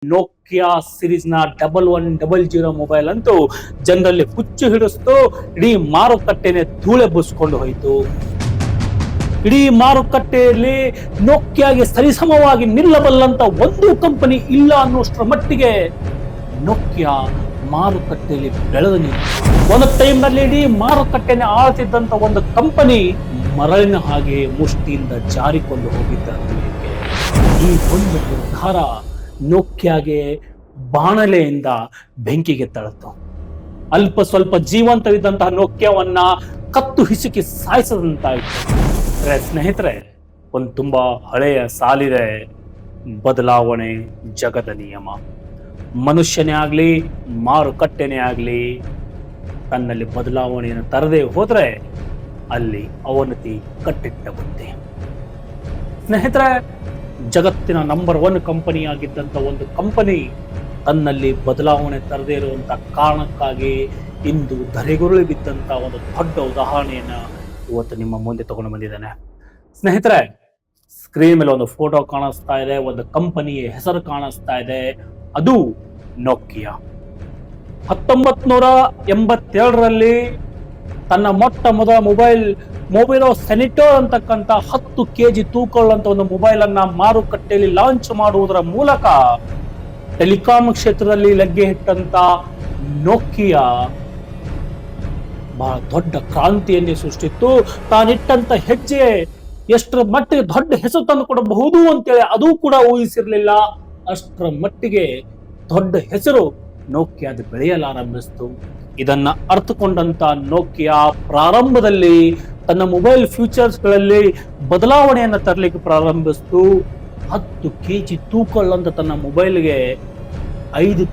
Nokia series ನ 1100 mobile ಅಂತೂ ಜನರಲ್ಲಿ ಹುಚ್ಚು ಹಿಡಿಸ್ತು. ಇಡೀ ಮಾರುಕಟ್ಟೆನೆ ಧೂಳೆಬ್ಬಿಸ್ಕೊಂಡು ಹೋಯಿತು. ಇಡೀ ಮಾರುಕಟ್ಟೆಯಲ್ಲಿ ನೋಕಿಯಾಗೆ ಸರಿಸಮವಾಗಿ ನಿಲ್ಲಬಲ್ಲಂತ ಒಂದು ಕಂಪನಿ ಇಲ್ಲ ಅನ್ನೋಷ್ಟರ ಮಟ್ಟಿಗೆ ನೋಕಿಯಾ ಮಾರುಕಟ್ಟೆಯಲ್ಲಿ ಬೆಳೆದು ನಿಂತು. ಒಂದು ಟೈಮ್ ನಲ್ಲಿ ಇಡೀ ಮಾರುಕಟ್ಟೆನೆ ಆಳ್ತಿದ್ದಂತ ಒಂದು ಕಂಪನಿ ಮರಳಿನ ಹಾಗೆ ಮುಷ್ಟಿಯಿಂದ ಜಾರಿಕೊಂಡು ಹೋಗಿದ್ದಾರೆ. ಈ ಒಂದು ನಿರ್ಧಾರ ನೋಕಿಯಾಗೆ ಬಾಣಲೆಯಿಂದ ಬೆಂಕಿಗೆ ತಳತು. ಅಲ್ಪ ಸ್ವಲ್ಪ ಜೀವಂತವಿದ್ದಂತಹ ನೋಕಿಯಾವನ್ನ ಕತ್ತು ಹಿಸುಕಿ ಸಾಯಿಸದಂತಾಯಿತು. ಸ್ನೇಹಿತರೆ, ಒಂದು ತುಂಬಾ ಹಳೆಯ ಸಾಲಿದೆ, ಬದಲಾವಣೆ ಜಗದ ನಿಯಮ. ಮನುಷ್ಯನೇ ಆಗ್ಲಿ ಮಾರುಕಟ್ಟೆನೇ ಆಗ್ಲಿ ತನ್ನಲ್ಲಿ ಬದಲಾವಣೆಯನ್ನು ತರದೇ ಹೋದ್ರೆ ಅಲ್ಲಿ ಅವನತಿ ಕಟ್ಟಿಟ್ಟ ಬುದ್ಧಿ. ಸ್ನೇಹಿತರೆ, ಜಗತ್ತಿನ ನಂಬರ್ 1 ಕಂಪನಿ ಆಗಿದ್ದಂತ ಒಂದು ಕಂಪನಿ ತನ್ನಲ್ಲಿ ಬದಲಾವಣೆ ತರದೇ ಇರುವಂತ ಕಾರಣಕ್ಕಾಗಿ ಇಂದು ಧರೆಗುರುಳಿ ಬಿದ್ದಂತ ಒಂದು ದೊಡ್ಡ ಉದಾಹರಣೆಯನ್ನ ಇವತ್ತು ನಿಮ್ಮ ಮುಂದೆ ತಗೊಂಡು ಬಂದಿದ್ದೇನೆ. ಸ್ನೇಹಿತರೆ, ಸ್ಕ್ರೀನ್ ಮೇಲೆ ಒಂದು ಫೋಟೋ ಕಾಣಿಸ್ತಾ ಇದೆ, ಒಂದು ಕಂಪನಿಯ ಹೆಸರು ಕಾಣಿಸ್ತಾ ಇದೆ, ಅದು ನೋಕಿಯಾ. 1987ರಲ್ಲಿ ತನ್ನ ಮೊಟ್ಟ ಮೊದಲ ಮೊಬೈಲೋ ಸೆನಿಟೋರ್ ಅಂತಕ್ಕಂಥ 10 kg ತೂಕವುಳ್ಳಂತ ಒಂದು ಮೊಬೈಲ್ ಅನ್ನ ಮಾರುಕಟ್ಟೆಯಲ್ಲಿ ಲಾಂಚ್ ಮಾಡುವುದರ ಮೂಲಕ ಟೆಲಿಕಾಂ ಕ್ಷೇತ್ರದಲ್ಲಿ ಲಗ್ಗೆ ಇಟ್ಟಂತ ನೋಕಿಯಾ ಬಹಳ ದೊಡ್ಡ ಕ್ರಾಂತಿಯನ್ನೇ ಸೃಷ್ಟಿತ್ತು. ತಾನಿಟ್ಟಂತ ಹೆಜ್ಜೆ ಎಷ್ಟರ ಮಟ್ಟಿಗೆ ದೊಡ್ಡ ಹೆಸರು ತಂದು ಕೊಡಬಹುದು ಅಂತೇಳಿ ಅದು ಕೂಡ ಊಹಿಸಿರ್ಲಿಲ್ಲ. ಅಷ್ಟರ ಮಟ್ಟಿಗೆ ದೊಡ್ಡ ಹೆಸರು ನೋಕಿಯಾದ ಬೆಳೆಯಲಾರಂಭಿಸಿತು. ಇದನ್ನ ಅರ್ಥಕೊಂಡಂತ ನೋಕಿಯಾ ಪ್ರಾರಂಭದಲ್ಲಿ ತನ್ನ ಮೊಬೈಲ್ ಫ್ಯೂಚರ್ಸ್ಗಳಲ್ಲಿ ಬದಲಾವಣೆಯನ್ನ ತರಲಿಕ್ಕೆ ಪ್ರಾರಂಭಿಸಿತು. 10 kg ತೂಕಳ್ಳಂತ ತನ್ನ ಮೊಬೈಲ್ಗೆ 5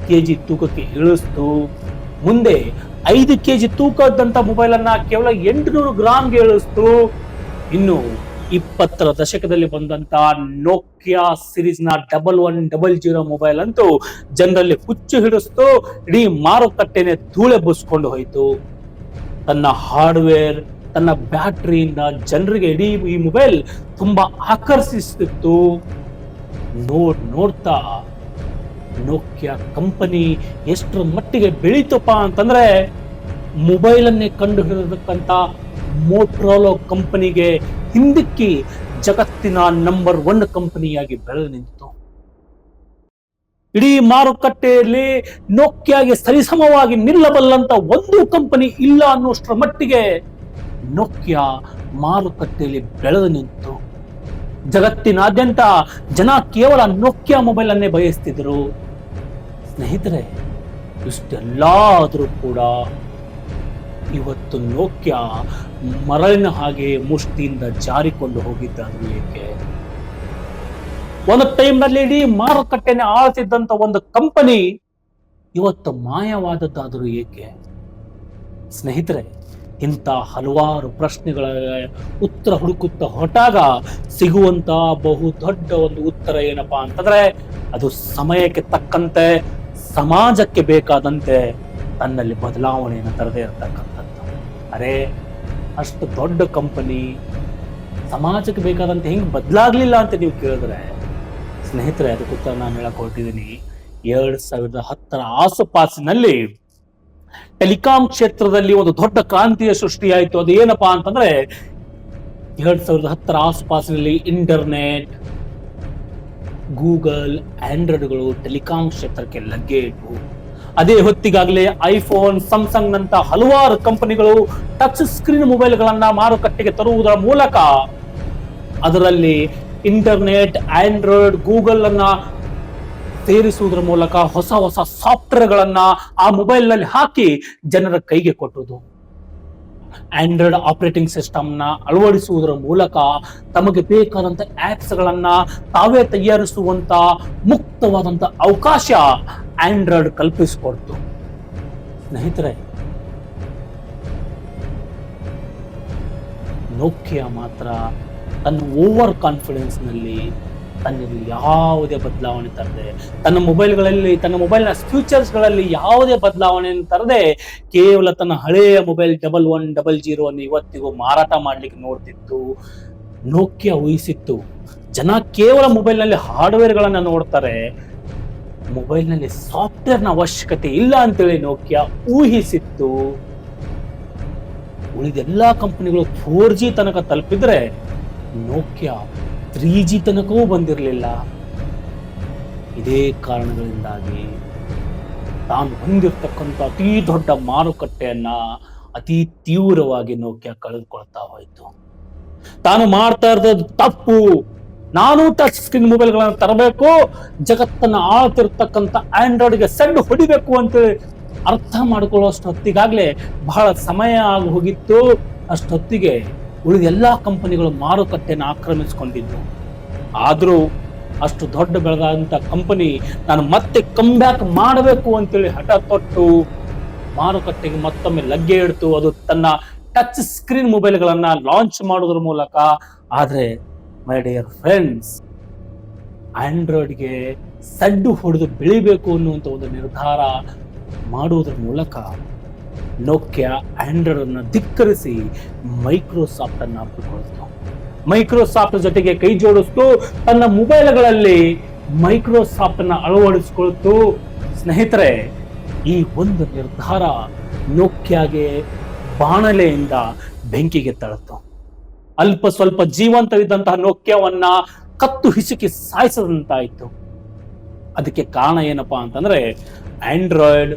kg ತೂಕಕ್ಕೆ ಇಳಿಸ್ತು. ಮುಂದೆ 5 kg ತೂಕದಂತ ಮೊಬೈಲ್ ಅನ್ನ ಕೇವಲ 800 ಗ್ರಾಮ್ಗೆ ಇಳಿಸ್ತು. ಇನ್ನು 20ರ ದಶಕದಲ್ಲಿ ಬಂದಂತ ನೋಕಿಯಾ ಸಿರೀಸ್ ನ 1100 ಮೊಬೈಲ್ ಅಂತೂ ಜನರಲ್ಲಿ ಹುಚ್ಚು ಹಿಡಿಸ್ತು. ಇಡೀ ಮಾರುಕಟ್ಟೆನೆ ಧೂಳೆಬ್ಬಿಸ್ಕೊಂಡು ಹೋಯಿತು. ತನ್ನ ಹಾರ್ಡ್ವೇರ್, ತನ್ನ ಬ್ಯಾಟರಿಯಿಂದ ಜನರಿಗೆ ಇಡೀ ಈ ಮೊಬೈಲ್ ತುಂಬಾ ಆಕರ್ಷಿಸುತ್ತಿತ್ತು. ನೋಡ್ತಾ ನೋಕಿಯಾ ಕಂಪನಿ ಎಷ್ಟರ ಮಟ್ಟಿಗೆ ಬೆಳೀತಪ್ಪ ಅಂತಂದ್ರೆ ಮೊಬೈಲ್ ಅನ್ನೇ ಕಂಡು ಹಿಡಿದಕ್ಕಂತ ಮೋಟರೋಲಾ ಕಂಪನಿಗೆ ಹಿಂದಿಕ್ಕಿ ಜಗತ್ತಿನ ನಂಬರ್ 1 ಕಂಪನಿಯಾಗಿ ಬೆಳೆದು ನಿಂತು. ಇಡೀ ಮಾರುಕಟ್ಟೆಯಲ್ಲಿ ನೋಕಿಯಾಗೆ ಸರಿಸಮವಾಗಿ ನಿಲ್ಲಬಲ್ಲಂತ ಒಂದು ಕಂಪನಿ ಇಲ್ಲ ಅನ್ನೋಷ್ಟರ ಮಟ್ಟಿಗೆ ನೋಕಿಯಾ ಮಾರುಕಟ್ಟೆಯಲ್ಲಿ ಬೆಳೆದು ನಿಂತು. ಜಗತ್ತಿನಾದ್ಯಂತ ಜನ ಕೇವಲ ನೋಕಿಯಾ ಮೊಬೈಲ್ ಅನ್ನೇ ಬಯಸ್ತಿದ್ರು. ಸ್ನೇಹಿತರೆ, ಇಷ್ಟೆಲ್ಲಾ ಆದ್ರೂ ಕೂಡ ಇವತ್ತು ನೋಕಿಯಾ ಮರಳಿನ ಹಾಗೆ ಮುಷ್ಟಿಯಿಂದ ಜಾರಿಕೊಂಡು ಹೋಗಿದ್ದಾದ್ರು ಏಕೆ? ಒಂದು ಟೈಮ್ ನಲ್ಲಿ ಇಡೀ ಮಾರುಕಟ್ಟೆನೆ ಆಳ್ತಿದ್ದಂತ ಒಂದು ಕಂಪನಿ ಇವತ್ತು ಮಾಯವಾದದ್ದಾದರೂ ಏಕೆ? ಸ್ನೇಹಿತರೆ, ಇಂಥ ಹಲವಾರು ಪ್ರಶ್ನೆಗಳ ಉತ್ತರ ಹುಡುಕುತ್ತಾ ಹೊರಟಾಗ ಸಿಗುವಂತ ಬಹು ದೊಡ್ಡ ಒಂದು ಉತ್ತರ ಏನಪ್ಪಾ ಅಂತಂದ್ರೆ ಅದು ಸಮಯಕ್ಕೆ ತಕ್ಕಂತೆ ಸಮಾಜಕ್ಕೆ ಬೇಕಾದಂತೆ ತನ್ನಲ್ಲಿ ಬದಲಾವಣೆಯನ್ನು ತರದೇ ಇರತಕ್ಕಂಥದ್ದು. ಅರೆ, ಅಷ್ಟು ದೊಡ್ಡ ಕಂಪನಿ ಸಮಾಜಕ್ಕೆ ಬೇಕಾದಂತೆ ಹೆಂಗ್ ಬದಲಾಗ್ಲಿಲ್ಲ ಅಂತ ನೀವು ಕೇಳಿದ್ರೆ ಸ್ನೇಹಿತರೆ, ಅದಕ್ಕೆ ಉತ್ತರ ನಾನು ಹೇಳಕ್ ಹೊರಟಿದ್ದೀನಿ. 2010ರ ಆಸುಪಾಸಿನಲ್ಲಿ ಟೆಲಿಕಾಂ ಕ್ಷೇತ್ರದಲ್ಲಿ ಒಂದು ದೊಡ್ಡ ಕ್ರಾಂತಿಯ ಸೃಷ್ಟಿಯಾಯಿತು. ಅದು ಏನಪ್ಪಾ ಅಂತಂದ್ರೆ 2010ರ ಆಸುಪಾಸಿನಲ್ಲಿ ಇಂಟರ್ನೆಟ್, ಗೂಗಲ್, ಆಂಡ್ರಾಯ್ಡ್ಗಳು ಟೆಲಿಕಾಂ ಕ್ಷೇತ್ರಕ್ಕೆ ಲಗ್ಗೆ ಇಟ್ವು. ಅದೇ ಹೊತ್ತಿಗಾಗಲೇ ಐಫೋನ್, ಸ್ಯಾಮ್ಸಂಗ್ ನಂತ ಹಲವಾರು ಕಂಪನಿಗಳು ಟಚ್ ಸ್ಕ್ರೀನ್ ಮೊಬೈಲ್ಗಳನ್ನ ಮಾರುಕಟ್ಟೆಗೆ ತರುವುದರ ಮೂಲಕ ಅದರಲ್ಲಿ ಇಂಟರ್ನೆಟ್, ಆಂಡ್ರಾಯ್ಡ್, ಗೂಗಲ್ ಅನ್ನ ಸೇರಿಸುವುದರ ಮೂಲಕ ಹೊಸ ಹೊಸ ಸಾಫ್ಟ್ವೇರ್ ಗಳನ್ನ ಆ ಮೊಬೈಲ್ ನಲ್ಲಿ ಹಾಕಿ ಜನರ ಕೈಗೆ ಕೊಟ್ಟುದು. ಆಂಡ್ರಾಯ್ಡ್ ಆಪರೇಟಿಂಗ್ ಸಿಸ್ಟಮ್ ನ ಅಳವಡಿಸುವುದರ ಮೂಲಕ ತಮಗೆ ಬೇಕಾದಂತ ಆಪ್ಸ್ ಗಳನ್ನ ತಾವೇ ತಯಾರಿಸುವಂತ ಮುಕ್ತವಾದಂತ ಅವಕಾಶ ಆಂಡ್ರಾಯ್ಡ್ ಕಲ್ಪಿಸಿಕೊಡ್ತು. ಸ್ನೇಹಿತರೆ, ನೋಕಿಯಾ ಮಾತ್ರ ತನ್ನ ಓವರ್ ಕಾನ್ಫಿಡೆನ್ಸ್ ನಲ್ಲಿ ತನ್ನಲ್ಲಿ ಯಾವುದೇ ಬದಲಾವಣೆ ತರದೆ, ತನ್ನ ಮೊಬೈಲ್ನ ಫ್ಯೂಚರ್ಸ್ ಗಳಲ್ಲಿ ಯಾವುದೇ ಬದಲಾವಣೆಯನ್ನು ತರದೆ ಕೇವಲ ತನ್ನ ಹಳೆಯ ಮೊಬೈಲ್ 1100 ಅನ್ನು ಇವತ್ತಿಗೂ ಮಾರಾಟ ಮಾಡ್ಲಿಕ್ಕೆ ನೋಡ್ತಿತ್ತು. ನೋಕಿಯಾ ಊಹಿಸಿತ್ತು, ಜನ ಕೇವಲ ಮೊಬೈಲ್ ನಲ್ಲಿ ಹಾರ್ಡ್ವೇರ್ ಗಳನ್ನ ನೋಡ್ತಾರೆ, ಮೊಬೈಲ್ನಲ್ಲಿ ಸಾಫ್ಟ್ವೇರ್ನ ಅವಶ್ಯಕತೆ ಇಲ್ಲ ಅಂತೇಳಿ ನೋಕಿಯಾ ಊಹಿಸಿತ್ತು. ಉಳಿದೆಲ್ಲಾ ಕಂಪನಿಗಳು 4G ತನಕ ತಲುಪಿದ್ರೆ ನೋಕಿಯಾ 3G ತನಕವೂ ಬಂದಿರಲಿಲ್ಲ. ಇದೇ ಕಾರಣಗಳಿಂದಾಗಿ ತಾನು ಹೊಂದಿರತಕ್ಕಂಥ ಅತಿ ದೊಡ್ಡ ಮಾರುಕಟ್ಟೆಯನ್ನ ಅತಿ ತೀವ್ರವಾಗಿ ನೋಕಿಯಾ ಕಳೆದುಕೊಳ್ತಾ ಹೋಯಿತು. ತಾನು ಮಾಡ್ತಾ ಇರೋದು ತಪ್ಪು, ನಾನು ಟಚ್ ಸ್ಕ್ರೀನ್ ಮೊಬೈಲ್ಗಳನ್ನ ತರಬೇಕು, ಜಗತ್ತನ್ನ ಆಳ್ತಿರ್ತಕ್ಕಂಥ ಆಂಡ್ರಾಯ್ಡ್ಗೆ ಸೆಡ್ ಹೊಡಿಬೇಕು ಅಂತೇಳಿ ಅರ್ಥ ಮಾಡ್ಕೊಳ್ಳೋಷ್ಟು ಹೊತ್ತಿಗಾಗ್ಲೇ ಬಹಳ ಸಮಯ ಆಗಿ ಹೋಗಿತ್ತು. ಅಷ್ಟೊತ್ತಿಗೆ ಉಳಿದ ಎಲ್ಲಾ ಕಂಪನಿಗಳು ಮಾರುಕಟ್ಟೆಯನ್ನು ಆಕ್ರಮಿಸಿಕೊಂಡಿದ್ವು. ಆದ್ರೂ ಅಷ್ಟು ದೊಡ್ಡ ಬೆಳೆದಂತ ಕಂಪನಿ ನಾನು ಮತ್ತೆ ಕಮ್ ಬ್ಯಾಕ್ ಮಾಡಬೇಕು ಅಂತೇಳಿ ಹಠ ತೊಟ್ಟು ಮಾರುಕಟ್ಟೆಗೆ ಮತ್ತೊಮ್ಮೆ ಲಗ್ಗೆ ಇಡ್ತು. ಅದು ತನ್ನ ಟಚ್ ಸ್ಕ್ರೀನ್ ಮೊಬೈಲ್ಗಳನ್ನ ಲಾಂಚ್ ಮಾಡೋದ್ರ ಮೂಲಕ. ಆದ್ರೆ ಮೈ ಡಿಯರ್ ಫ್ರೆಂಡ್ಸ್, ಆಂಡ್ರಾಯ್ಡ್ಗೆ ಸಡ್ಡು ಹೊಡೆದು ಬೆಳಿಬೇಕು ಅನ್ನುವಂಥ ಒಂದು ನಿರ್ಧಾರ ಮಾಡುವುದರ ಮೂಲಕ ನೋಕಿಯಾ ಆಂಡ್ರಾಯ್ಡ್ ಅನ್ನು ಧಿಕ್ಕರಿಸಿ ಮೈಕ್ರೋಸಾಫ್ಟ್ ಅನ್ನು ಅಪ್ಪಿಕೊಳ್ತು. ಮೈಕ್ರೋಸಾಫ್ಟ್ ಜೊತೆಗೆ ಕೈ ಜೋಡಿಸ್ತು, ತನ್ನ ಮೊಬೈಲ್ಗಳಲ್ಲಿ ಮೈಕ್ರೋಸಾಫ್ಟ್ ಅನ್ನ ಅಳವಡಿಸಿಕೊಳ್ತು. ಸ್ನೇಹಿತರೆ, ಈ ಒಂದು ನಿರ್ಧಾರ ನೋಕಿಯಾಗೆ ಬಾಣಲೆಯಿಂದ ಬೆಂಕಿಗೆ ತಳತು. ಅಲ್ಪ ಸ್ವಲ್ಪ ಜೀವಂತವಿದ್ದಂತಹ ನೋಕಿಯಾವನ್ನ ಕತ್ತು ಹಿಸುಕಿ ಸಾಯಿಸದಂತಾಯಿತು. ಅದಕ್ಕೆ ಕಾರಣ ಏನಪ್ಪಾ ಅಂತಂದ್ರೆ, ಆಂಡ್ರಾಯ್ಡ್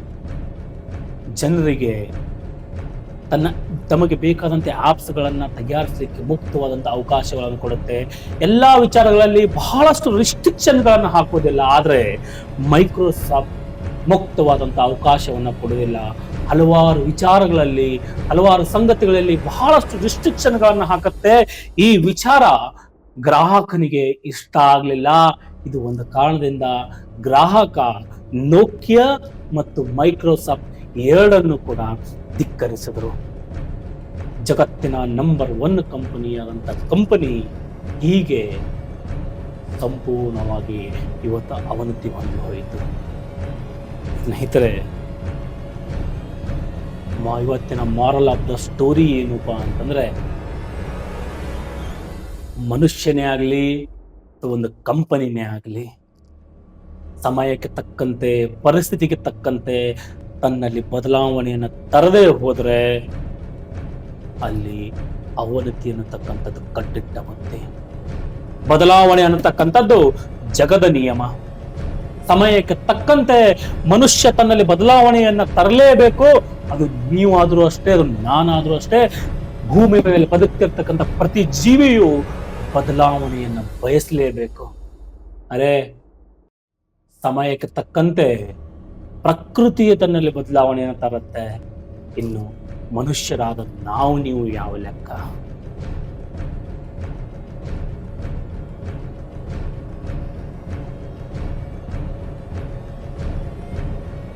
ಜನರಿಗೆ ತಮಗೆ ಬೇಕಾದಂತೆ ಆಪ್ಸ್ಗಳನ್ನ ತಯಾರಿಸಲಿಕ್ಕೆ ಮುಕ್ತವಾದಂಥ ಅವಕಾಶಗಳನ್ನು ಕೊಡುತ್ತೆ. ಎಲ್ಲಾ ವಿಚಾರಗಳಲ್ಲಿ ಬಹಳಷ್ಟು ರಿಸ್ಟ್ರಿಕ್ಷನ್ಗಳನ್ನು ಹಾಕೋದಿಲ್ಲ. ಆದರೆ ಮೈಕ್ರೋಸಾಫ್ಟ್ ಮುಕ್ತವಾದಂಥ ಅವಕಾಶವನ್ನು ಕೊಡುವುದಿಲ್ಲ. ಹಲವಾರು ವಿಚಾರಗಳಲ್ಲಿ, ಹಲವಾರು ಸಂಗತಿಗಳಲ್ಲಿ ಬಹಳಷ್ಟು ರಿಸ್ಟ್ರಿಕ್ಷನ್ಗಳನ್ನು ಹಾಕುತ್ತೆ. ಈ ವಿಚಾರ ಗ್ರಾಹಕನಿಗೆ ಇಷ್ಟ ಆಗಲಿಲ್ಲ. ಇದು ಒಂದು ಕಾರಣದಿಂದ ಗ್ರಾಹಕ ನೋಕಿಯಾ ಮತ್ತು ಮೈಕ್ರೋಸಾಫ್ಟ್ ಎರಡನ್ನು ಕೂಡ ಧಿಕ್ಕರಿಸಿದರು. ಜಗತ್ತಿನ ನಂಬರ್ 1 ಕಂಪನಿಯಾದಂಥ ಕಂಪನಿ ಹೀಗೆ ಸಂಪೂರ್ಣವಾಗಿ ಇವತ್ತು ಅವನತಿ ಹೊಂದಿ ಹೋಯಿತು. ಸ್ನೇಹಿತರೆ, ಇವತ್ತಿನ ಮಾರಲ್ ಆಫ್ ದ ಸ್ಟೋರಿ ಏನಪ್ಪಾ ಅಂತಂದ್ರೆ, ಮನುಷ್ಯನೇ ಆಗಲಿ ಒಂದು ಕಂಪನಿನೇ ಆಗಲಿ ಸಮಯಕ್ಕೆ ತಕ್ಕಂತೆ, ಪರಿಸ್ಥಿತಿಗೆ ತಕ್ಕಂತೆ ತನ್ನಲ್ಲಿ ಬದಲಾವಣೆಯನ್ನು ತರದೇ ಹೋದ್ರೆ ಅಲ್ಲಿ ಅವನತಿ ಅನ್ನತಕ್ಕಂಥದ್ದು ಕಟ್ಟಿಟ್ಟ ಮತ್ತೆ. ಬದಲಾವಣೆ ಅನ್ನತಕ್ಕಂಥದ್ದು ಜಗದ ನಿಯಮ. ಸಮಯಕ್ಕೆ ತಕ್ಕಂತೆ ಮನುಷ್ಯ ತನ್ನಲ್ಲಿ ಬದಲಾವಣೆಯನ್ನ ತರಲೇಬೇಕು. ಅದು ನೀವಾದ್ರೂ ಅಷ್ಟೇ, ಅದು ನಾನಾದ್ರೂ ಅಷ್ಟೇ. ಭೂಮಿ ಮೇಲೆ ಬದುಕ್ತಿರ್ತಕ್ಕಂಥ ಪ್ರತಿ ಜೀವಿಯು ಬದಲಾವಣೆಯನ್ನ ಬಯಸಲೇಬೇಕು. ಅರೆ, ಸಮಯಕ್ಕೆ ತಕ್ಕಂತೆ ಪ್ರಕೃತಿಯ ತನ್ನಲ್ಲಿ ಬದಲಾವಣೆಯನ್ನು ತರುತ್ತೆ. ಇನ್ನು ಮನುಷ್ಯರಾದ ನಾವು ನೀವು ಯಾವ ಲೆಕ್ಕ?